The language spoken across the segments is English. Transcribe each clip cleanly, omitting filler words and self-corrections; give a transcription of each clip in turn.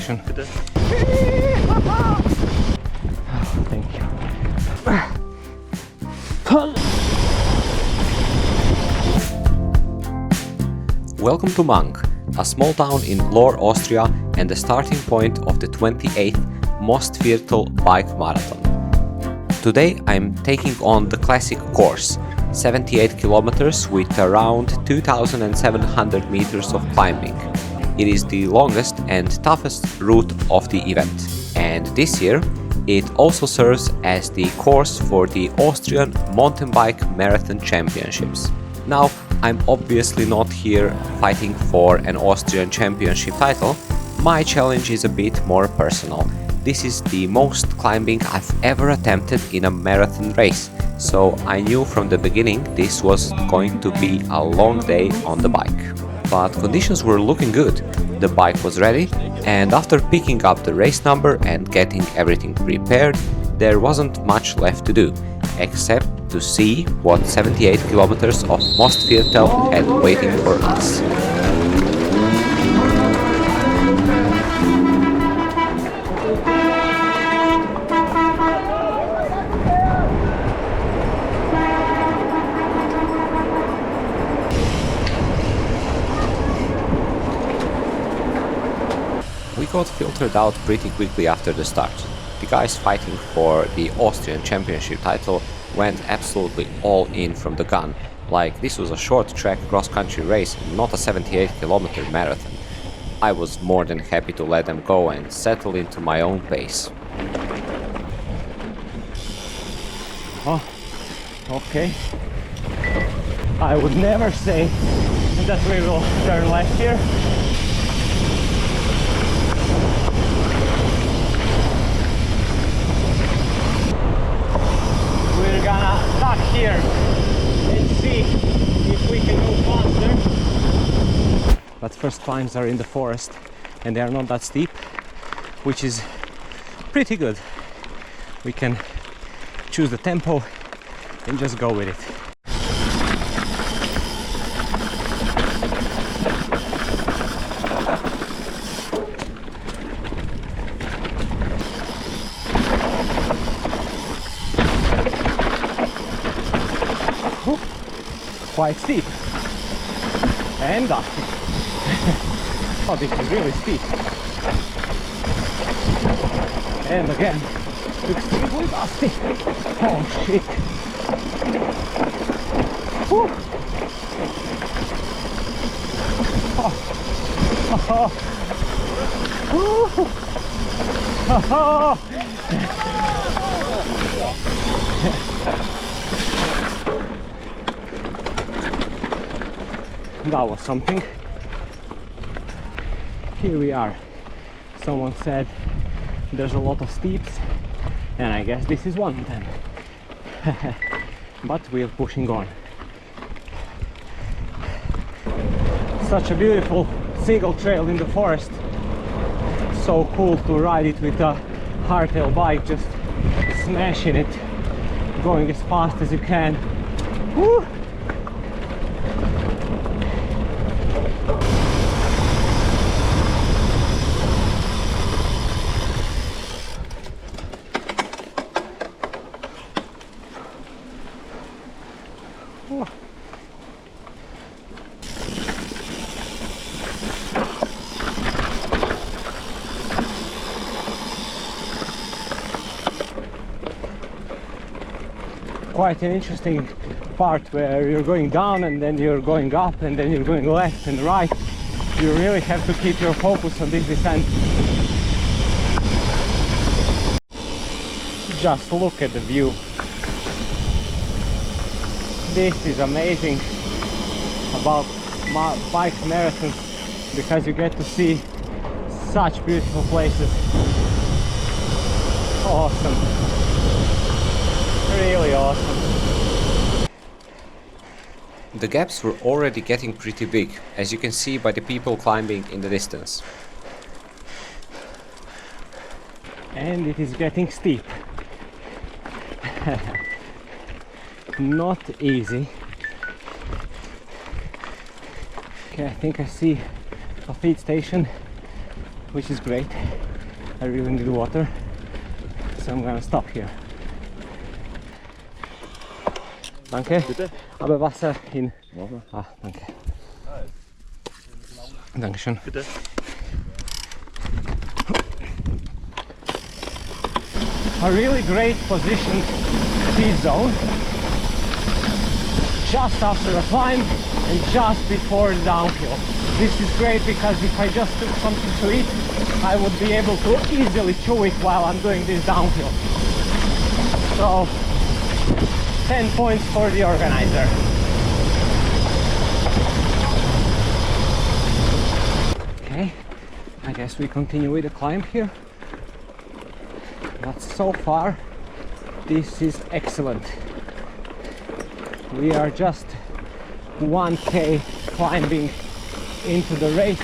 section. Bitte. Thank you. Welcome to Mank, a small town in Lower Austria and the starting point of the 28th Mostviertel Bike Marathon. Today I'm taking on the classic course, 78 kilometers with around 2,700 meters of climbing. It is the longest and toughest route of the event, and this year it also serves as the course for the Austrian Mountain Bike Marathon Championships. Now, I'm obviously not here fighting for an Austrian championship title. My challenge is a bit more personal. This is the most climbing I've ever attempted in a marathon race, so I knew from the beginning this was going to be a long day on the bike. But conditions were looking good, the bike was ready, and after picking up the race number and getting everything prepared, there wasn't much left to do, except to see what 78 kilometers of Mostviertel had waiting for us. We got filtered out pretty quickly after the start. The guys fighting for the Austrian championship title went absolutely all in from the gun, like this was a short track cross-country race, not a 78-kilometer marathon. I was more than happy to let them go and settle into my own pace. Oh, okay. I would never say that we will turn left here. We're gonna stop here and see if we can move faster. But first climbs are in the forest and they are not that steep, which is pretty good. We can choose the tempo and just go with it. Quite steep and dusty. Oh, this is really steep. And again, extremely dusty. Oh shit. Whew. Oh. Oh. That was something. Here we are. Someone said there's a lot of steeps, and I guess this is one of them. But we're pushing on. Such a beautiful single trail in the forest. So cool to ride it with a hardtail bike, just smashing it, going as fast as you can. Woo! Quite an interesting part where you're going down and then you're going up and then you're going left and right. You really have to keep your focus on this descent. Just look at the view. This is amazing about bike marathons, because you get to see such beautiful places. Awesome. Really awesome. The gaps were already getting pretty big, as you can see by the people climbing in the distance. And it is getting steep. Not easy. Okay, I think I see a feed station. which is great. I really need water, so I'm gonna stop here. Danke. Bitte? Aber Wasser hin. Wasser? Ah, danke. Dankeschön. Bitte? A really great positioned speed zone just after a climb and just before the downhill. This is great because if I just took something to eat, I would be able to easily chew it while I'm doing this downhill. So 10 points for the organizer. Okay, I guess we continue with the climb here. But so far, this is excellent. We are just 1k climbing into the race,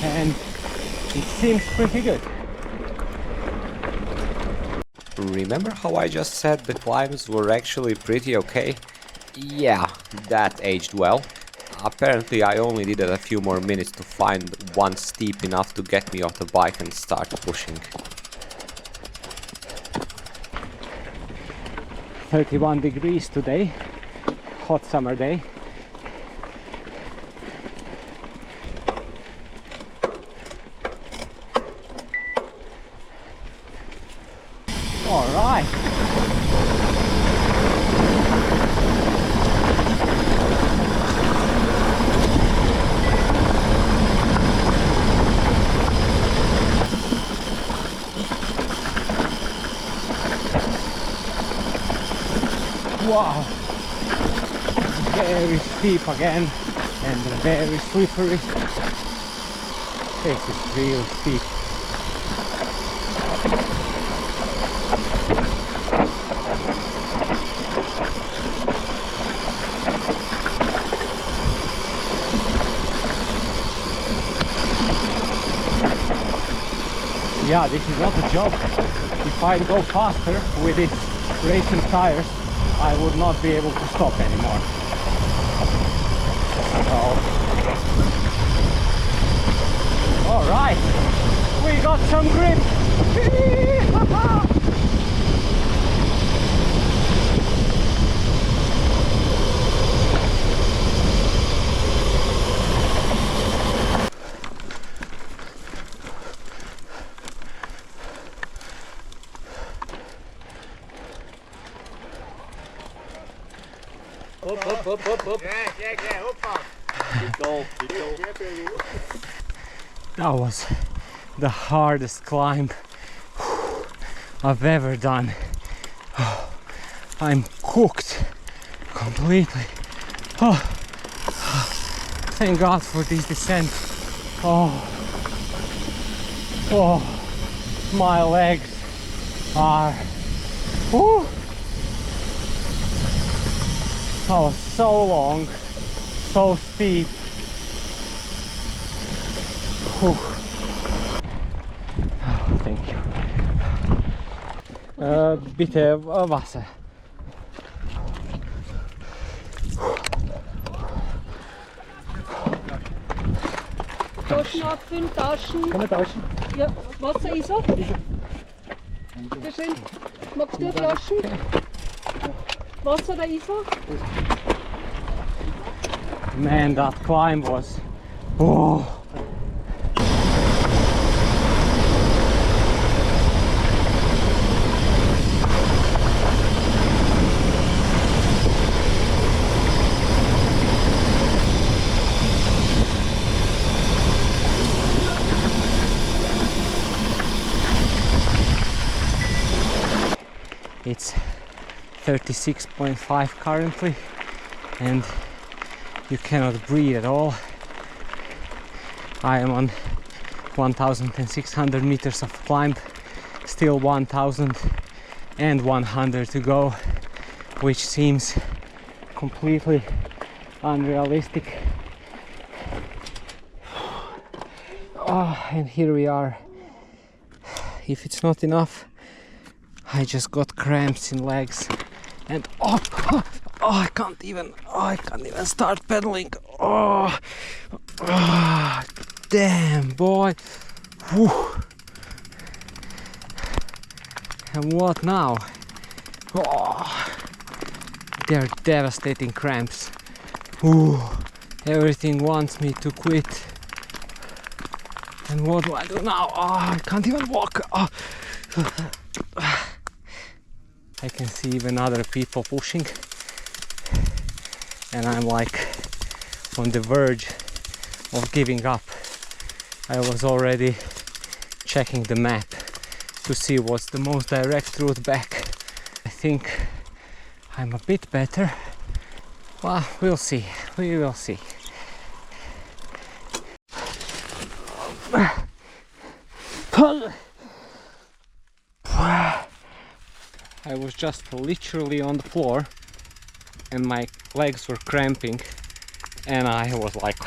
and it seems pretty good. Remember how I just said the climbs were actually pretty okay? Yeah, that aged well. Apparently I only needed a few more minutes to find one steep enough to get me off the bike and start pushing. 31 degrees today, hot summer day. All right. Wow, very steep again and very slippery. This is real steep. Yeah, this is not a joke. If I go faster with these racing tires, I would not be able to stop anymore. So, all right, we got some grip. Up. Yeah, up. Good goal. That was the hardest climb I've ever done. I'm cooked completely. Thank God for this descent. My legs are so long, so steep. Thank you. Bitte Wasser. Taschen abfüllen, Taschen. Kann man tauschen? Ja, Wasser ist er. Bitte schön. Magst du Flaschen? Wasser, da ist er. Man, that climb was... It's 36.5 currently, and you cannot breathe at all. I am on 1,600 meters of climb, still 1,100 to go, which seems completely unrealistic. And here we are. If it's not enough, I just got cramps in legs, and I can't even start pedaling. Ah, damn, boy. Whew. And what now? Oh, they're devastating cramps. Ooh, everything wants me to quit. And what do I do now? Oh, I can't even walk. Oh. I can see even other people pushing. And I'm like on the verge of giving up. I was already checking the map to see what's the most direct route back. I think I'm a bit better. Well, we'll see. We will see. I was just literally on the floor and my legs were cramping and I was like,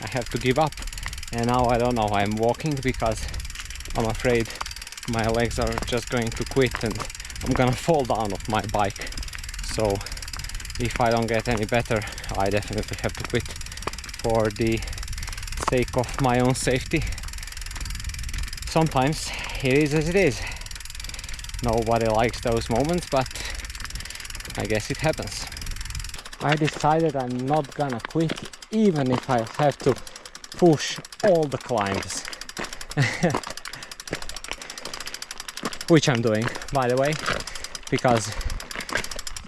I have to give up. And now I don't know, I'm walking because I'm afraid my legs are just going to quit and I'm gonna fall down off my bike. So if I don't get any better, I definitely have to quit for the sake of my own safety. Sometimes it is as it is. Nobody likes those moments, but I guess it happens. I decided I'm not gonna quit even if I have to push all the climbs. Which I'm doing, by the way, because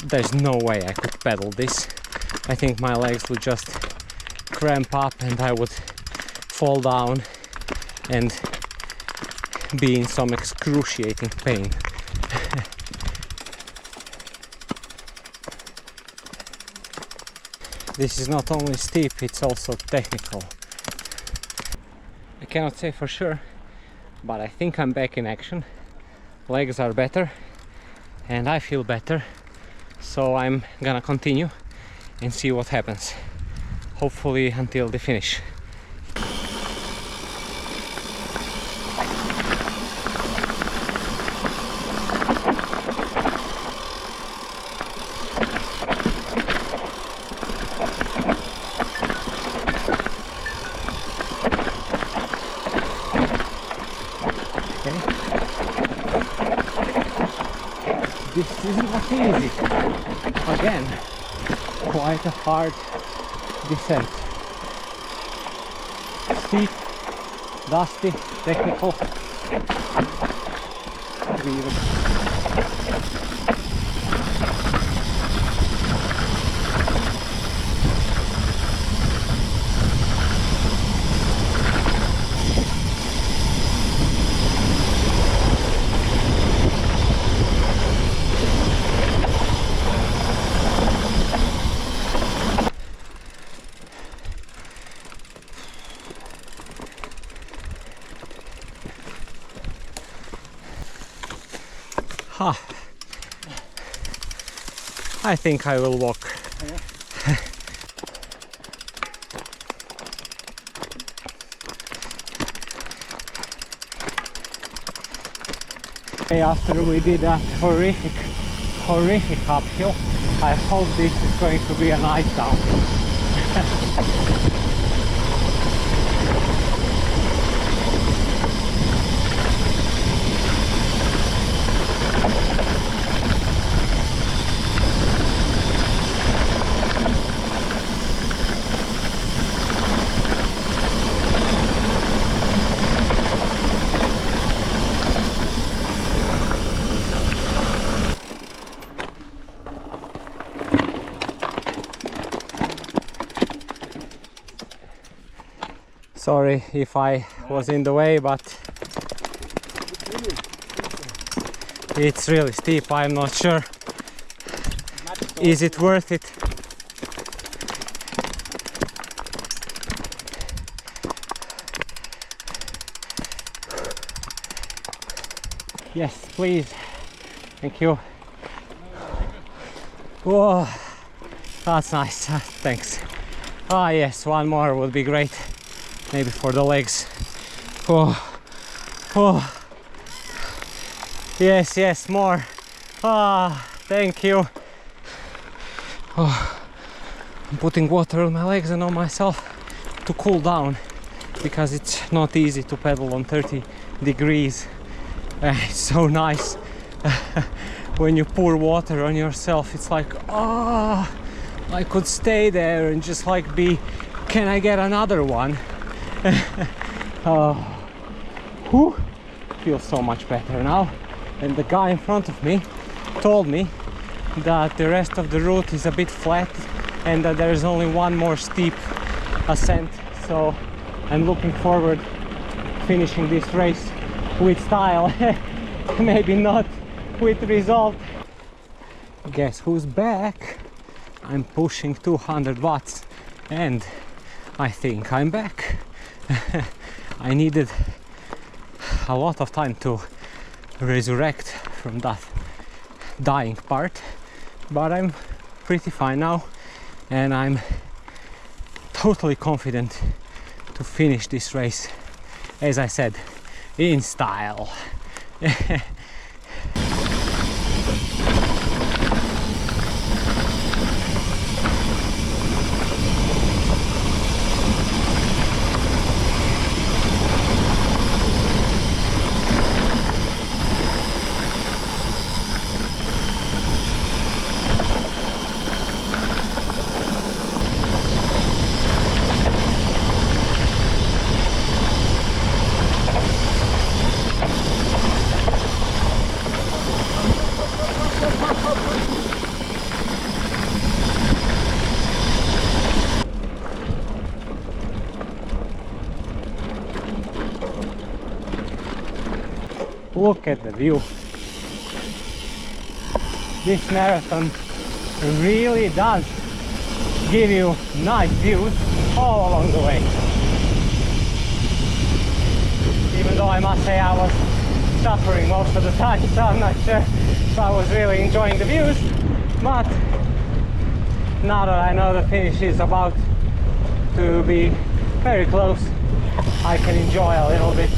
there's no way I could pedal this. I think my legs would just cramp up and I would fall down and be in some excruciating pain. This is not only steep, it's also technical. I cannot say for sure, but I think I'm back in action. Legs are better and I feel better, so I'm gonna continue and see what happens, hopefully until the finish. This is not easy. Again, quite a hard descent. Steep, dusty, technical. I think I will walk. After we did that horrific uphill, I hope this is going to be a nice down. Sorry if I was in the way, but it's really steep. I'm not sure. Is it worth it? Yes, please. Thank you. Whoa, that's nice. Thanks. Ah, yes, one more would be great. Maybe for the legs. Oh, oh. Yes, yes, more. Ah, thank you. Oh, I'm putting water on my legs and on myself. to cool down, because it's not easy to pedal on 30 degrees. It's so nice when you pour water on yourself. It's like, oh, I could stay there and just like be, can I get another one? Whew, feels so much better now. And the guy in front of me told me that the rest of the route is a bit flat and that there's only one more steep ascent. So I'm looking forward to finishing this race with style. Maybe not with result. Guess who's back? I'm pushing 200 watts and I think I'm back. I needed a lot of time to resurrect from that dying part, but I'm pretty fine now and I'm totally confident to finish this race, as I said, in style. Look at the view. This marathon really does give you nice views all along the way. Even though I must say I was suffering most of the time, so I'm not sure if I was really enjoying the views. But now that I know the finish is about to be very close, I can enjoy a little bit.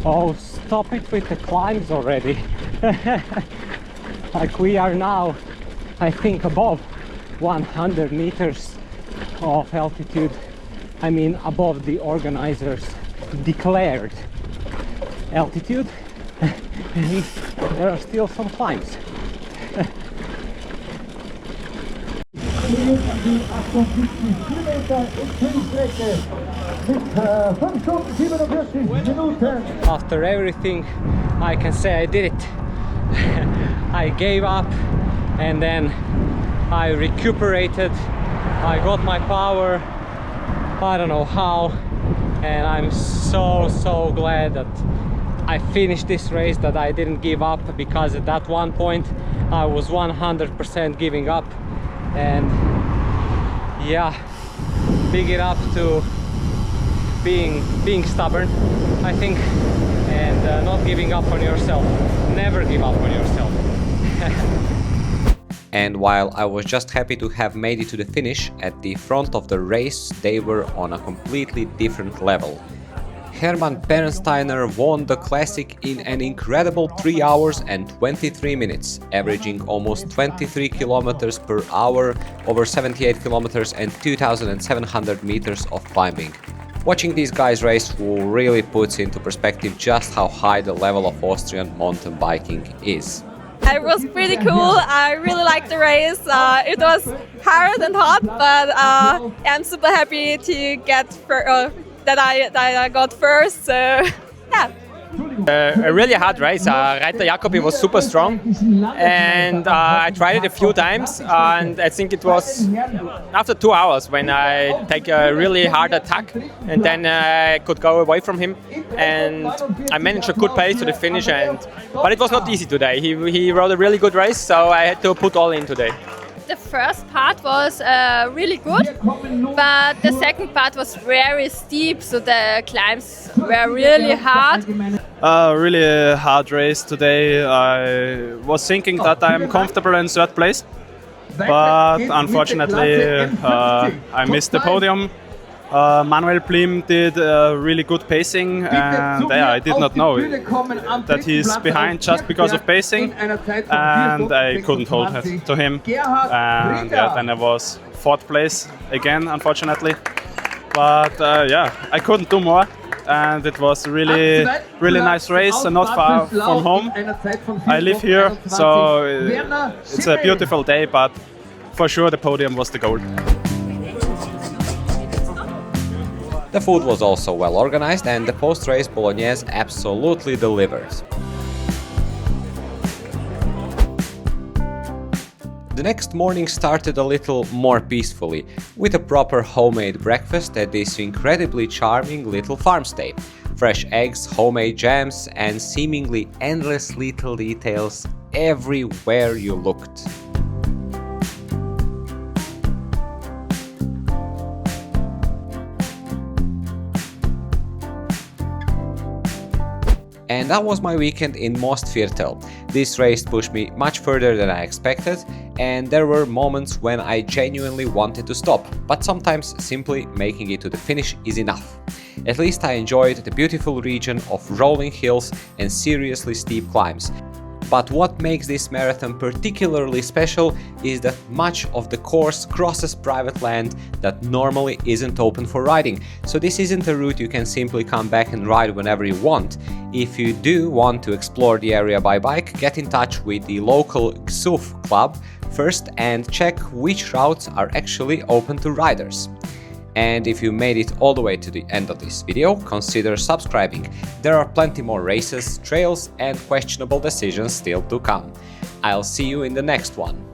Oh, stop it with the climbs already. Like we are now, I think, above 100 meters of altitude. I mean, above the organizers' declared altitude. And there are still some climbs. After everything, I can say I did it. I gave up and then I recuperated. I got my power, I don't know how, and I'm so glad that I finished this race, that I didn't give up, because at that one point I was 100% giving up. And yeah, big it up to being stubborn, I think, and not giving up on yourself. Never give up on yourself. And while I was just happy to have made it to the finish, at the front of the race they were on a completely different level. Hermann Bernsteiner won the Classic in an incredible 3 hours and 23 minutes, averaging almost 23 kilometers per hour, over 78 kilometers and 2,700 meters of climbing. Watching these guys race really puts into perspective just how high the level of Austrian mountain biking is. It was pretty cool. I really liked the race. It was hard and hot, but I'm super happy to get that I got first. So yeah. A really hard race. Reiter Jacobi was super strong, and I tried it a few times, and I think it was after 2 hours when I take a really hard attack, and then I could go away from him. and I managed a good pace to the finish. But it was not easy today. He rode a really good race, so I had to put all in today. The first part was really good, but the second part was very steep, so the climbs were really hard. Really a hard race today. I was thinking that I'm comfortable in third place, but unfortunately I missed the podium. Manuel Plim did really good pacing, and I did not know that he's behind just because of pacing, and I couldn't hold it to him. And then I was fourth place again, unfortunately. But I couldn't do more, and it was really nice race, and not far from home. I live here, so it's a beautiful day, but for sure the podium was the goal. The food was also well organized, and the post-race bolognese absolutely delivered. The next morning started a little more peacefully, with a proper homemade breakfast at this incredibly charming little farm stay. Fresh eggs, homemade jams, and seemingly endless little details everywhere you looked. And that was my weekend in Mostviertel. This race pushed me much further than I expected, and there were moments when I genuinely wanted to stop, but sometimes simply making it to the finish is enough. At least I enjoyed the beautiful region of rolling hills and seriously steep climbs. But what makes this marathon particularly special is that much of the course crosses private land that normally isn't open for riding, so this isn't a route you can simply come back and ride whenever you want. If you do want to explore the area by bike, get in touch with the local GSUF club first and check which routes are actually open to riders. And if you made it all the way to the end of this video, consider subscribing. There are plenty more races, trails and questionable decisions still to come. I'll see you in the next one.